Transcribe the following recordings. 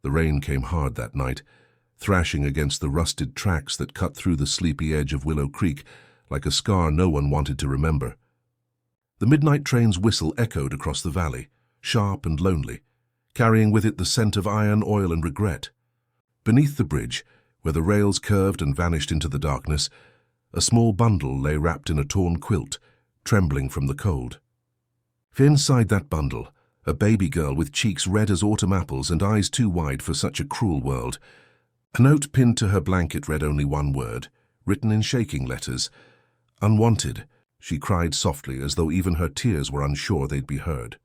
The rain came hard that night, thrashing against the rusted tracks that cut through the sleepy edge of Willow Creek like a scar no one wanted to remember. The midnight train's whistle echoed across the valley, sharp and lonely, carrying with it the scent of iron, oil, and regret. Beneath the bridge, where the rails curved and vanished into the darkness, a small bundle lay wrapped in a torn quilt, trembling from the cold. Inside that bundle, a baby girl with cheeks red as autumn apples and eyes too wide for such a cruel world. A note pinned to her blanket read only one word, written in shaking letters. "Unwanted," she cried softly, as though even her tears were unsure they'd be heard.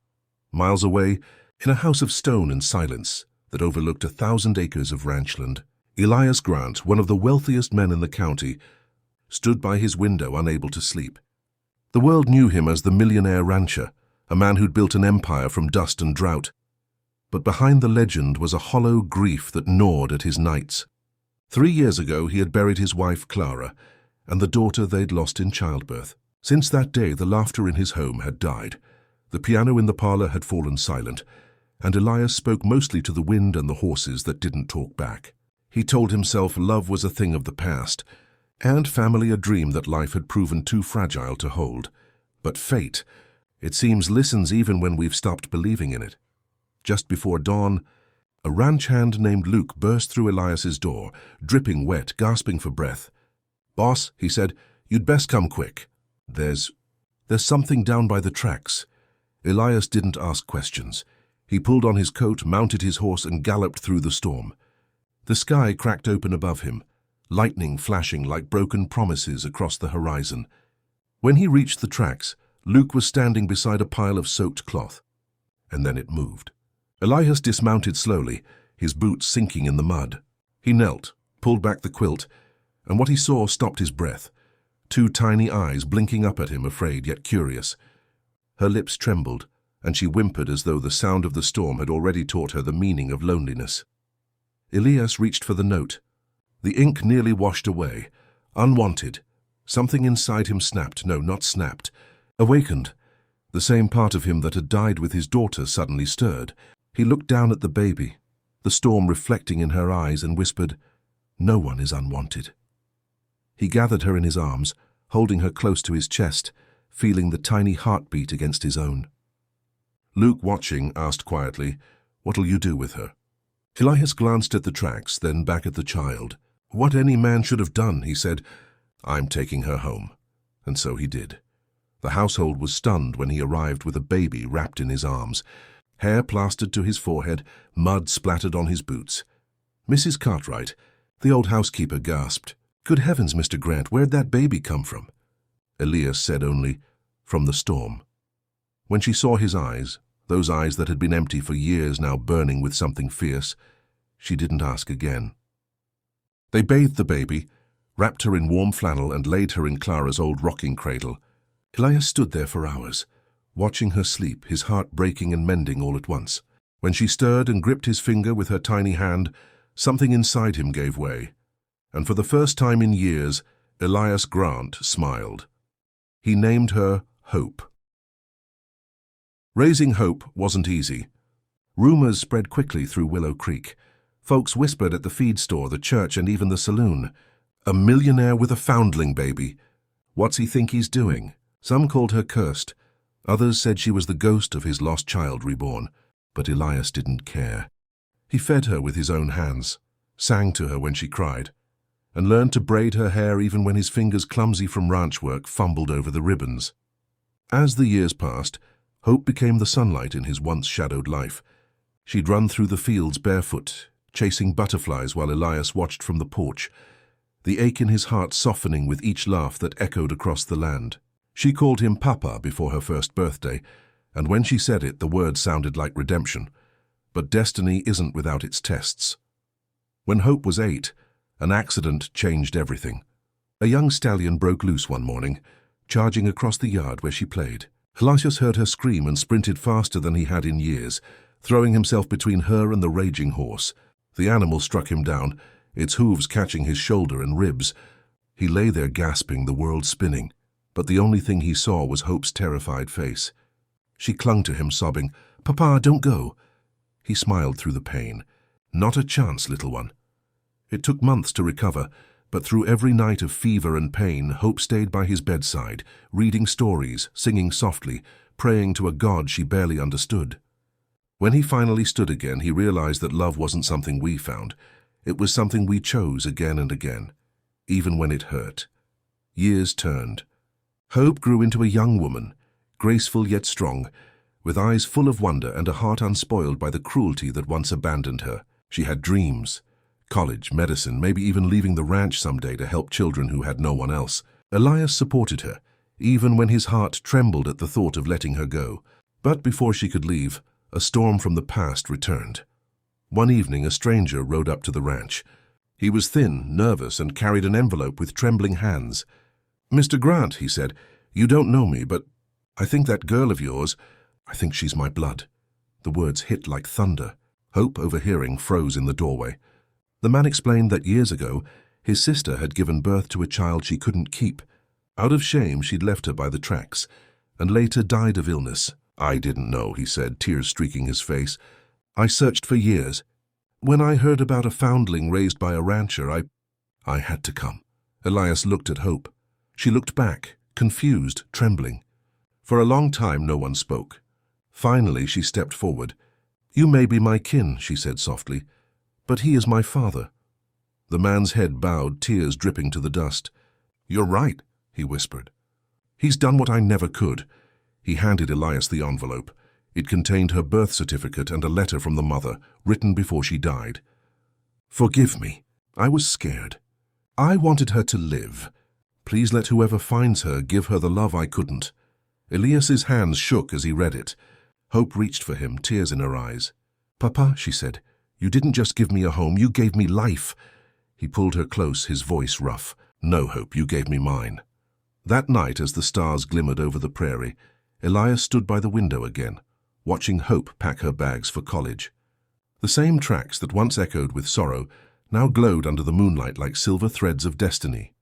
Miles away, in a house of stone and silence that overlooked 1,000 acres of ranchland, Elias Grant, one of the wealthiest men in the county, stood by his window unable to sleep. The world knew him as the millionaire rancher, a man who'd built an empire from dust and drought. But behind the legend was a hollow grief that gnawed at his nights. 3 years ago he had buried his wife Clara and the daughter they'd lost in childbirth. Since that day the laughter in his home had died. The piano in the parlor had fallen silent, and Elias spoke mostly to the wind and the horses that didn't talk back. He told himself love was a thing of the past, and family a dream that life had proven too fragile to hold. But fate, it seems, listens even when we've stopped believing in it. Just before dawn, a ranch hand named Luke burst through Elias's door, dripping wet, gasping for breath. "Boss," he said, "you'd best come quick. There's something down by the tracks." Elias didn't ask questions. He pulled on his coat, mounted his horse, and galloped through the storm. The sky cracked open above him, lightning flashing like broken promises across the horizon. When he reached the tracks, Luke was standing beside a pile of soaked cloth. And then it moved. Elias dismounted slowly, his boots sinking in the mud. He knelt, pulled back the quilt, and what he saw stopped his breath. 2 tiny eyes blinking up at him, afraid yet curious. Her lips trembled, and she whimpered as though the sound of the storm had already taught her the meaning of loneliness. Elias reached for the note. The ink nearly washed away. Unwanted. Something inside him snapped. No, not snapped. Awakened. The same part of him that had died with his daughter suddenly stirred. He looked down at the baby, the storm reflecting in her eyes, and whispered, "No one is unwanted." He gathered her in his arms, holding her close to his chest, feeling the tiny heartbeat against his own. Luke, watching, asked quietly, "What'll you do with her?" Elias glanced at the tracks, then back at the child. "What any man should have done," he said. "I'm taking her home." And so he did. The household was stunned when he arrived with a baby wrapped in his arms, hair plastered to his forehead, mud splattered on his boots. Mrs. Cartwright, the old housekeeper, gasped, "Good heavens, Mr. Grant, where'd that baby come from?" Elias said only, "From the storm." When she saw his eyes, those eyes that had been empty for years now burning with something fierce, she didn't ask again. They bathed the baby, wrapped her in warm flannel, and laid her in Clara's old rocking cradle. Elias stood there for hours, watching her sleep, his heart breaking and mending all at once. When she stirred and gripped his finger with her tiny hand, something inside him gave way, and for the first time in years, Elias Grant smiled. He named her Hope. Raising Hope wasn't easy. Rumors spread quickly through Willow Creek. Folks whispered at the feed store, the church, and even the saloon. "A millionaire with a foundling baby. What's he think he's doing?" Some called her cursed. Others said she was the ghost of his lost child reborn. But Elias didn't care. He fed her with his own hands, sang to her when she cried, and learned to braid her hair even when his fingers, clumsy from ranch work, fumbled over the ribbons. As the years passed, Hope became the sunlight in his once shadowed life. She'd run through the fields barefoot, chasing butterflies while Elias watched from the porch, the ache in his heart softening with each laugh that echoed across the land. She called him Papa before her first birthday, and when she said it, the word sounded like redemption. But destiny isn't without its tests. When Hope was 8, an accident changed everything. A young stallion broke loose one morning, charging across the yard where she played. Elias heard her scream and sprinted faster than he had in years, throwing himself between her and the raging horse. The animal struck him down, its hooves catching his shoulder and ribs. He lay there gasping, the world spinning, but the only thing he saw was Hope's terrified face. She clung to him, sobbing, "Papa, don't go." He smiled through the pain. Not a chance, little one. It took months to recover, but through every night of fever and pain, Hope stayed by his bedside, reading stories, singing softly, praying to a God she barely understood. When he finally stood again, he realized that love wasn't something we found. It was something we chose again and again, even when it hurt. Years turned. Hope grew into a young woman, graceful yet strong, with eyes full of wonder and a heart unspoiled by the cruelty that once abandoned her. She had dreams. College, medicine, maybe even leaving the ranch someday to help children who had no one else. Elias supported her, even when his heart trembled at the thought of letting her go. But before she could leave, a storm from the past returned. One evening, a stranger rode up to the ranch. He was thin, nervous, and carried an envelope with trembling hands. "Mr. Grant," he said, "you don't know me, but I think that girl of yours, I think she's my blood." The words hit like thunder. Hope, overhearing, froze in the doorway. The man explained that years ago, his sister had given birth to a child she couldn't keep. Out of shame, she'd left her by the tracks, and later died of illness. "I didn't know," he said, tears streaking his face. "I searched for years. When I heard about a foundling raised by a rancher, I had to come." Elias looked at Hope. She looked back, confused, trembling. For a long time, no one spoke. Finally, she stepped forward. "You may be my kin," she said softly, "but he is my father." The man's head bowed, tears dripping to the dust. "You're right," he whispered. "He's done what I never could." He handed Elias the envelope. It contained her birth certificate and a letter from the mother, written before she died. "Forgive me. I was scared. I wanted her to live. Please let whoever finds her give her the love I couldn't." Elias's hands shook as he read it. Hope reached for him, tears in her eyes. "Papa," she said, "you didn't just give me a home, you gave me life." He pulled her close, his voice rough. "No, Hope, you gave me mine." That night, as the stars glimmered over the prairie, Elias stood by the window again, watching Hope pack her bags for college. The same tracks that once echoed with sorrow now glowed under the moonlight like silver threads of destiny.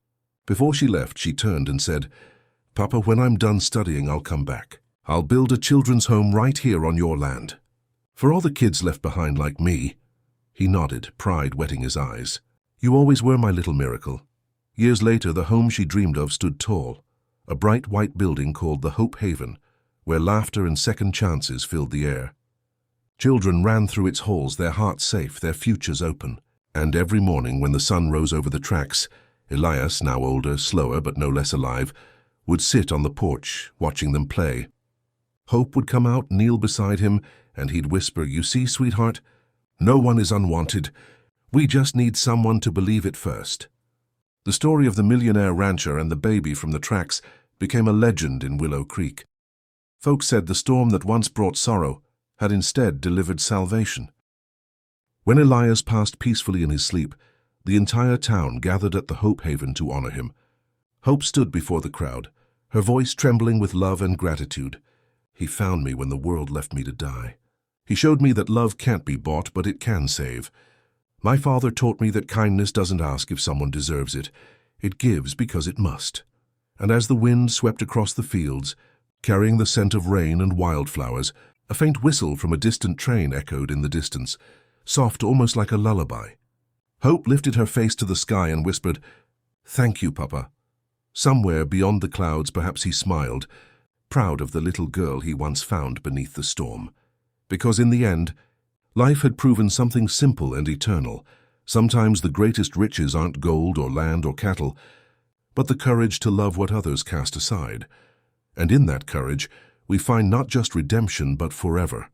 Before she left, she turned and said, "Papa, when I'm done studying, I'll come back. I'll build a children's home right here on your land. For all the kids left behind like me." He nodded, pride wetting his eyes. "You always were my little miracle." Years later, the home she dreamed of stood tall, a bright white building called the Hope Haven, where laughter and second chances filled the air. Children ran through its halls, their hearts safe, their futures open. And every morning when the sun rose over the tracks, Elias, now older, slower but no less alive, would sit on the porch, watching them play. Hope would come out, kneel beside him, and he'd whisper, "You see, sweetheart, no one is unwanted. We just need someone to believe it first." The story of the millionaire rancher and the baby from the tracks became a legend in Willow Creek. Folks said the storm that once brought sorrow had instead delivered salvation. When Elias passed peacefully in his sleep, the entire town gathered at the Hope Haven to honor him. Hope stood before the crowd, her voice trembling with love and gratitude. "He found me when the world left me to die. He showed me that love can't be bought, but it can save. My father taught me that kindness doesn't ask if someone deserves it. It gives because it must." And as the wind swept across the fields, carrying the scent of rain and wildflowers, a faint whistle from a distant train echoed in the distance, soft almost like a lullaby. Hope lifted her face to the sky and whispered, "Thank you, Papa." Somewhere beyond the clouds, perhaps he smiled, proud of the little girl he once found beneath the storm. Because in the end, life had proven something simple and eternal. Sometimes the greatest riches aren't gold or land or cattle, but the courage to love what others cast aside. And in that courage, we find not just redemption, but forever.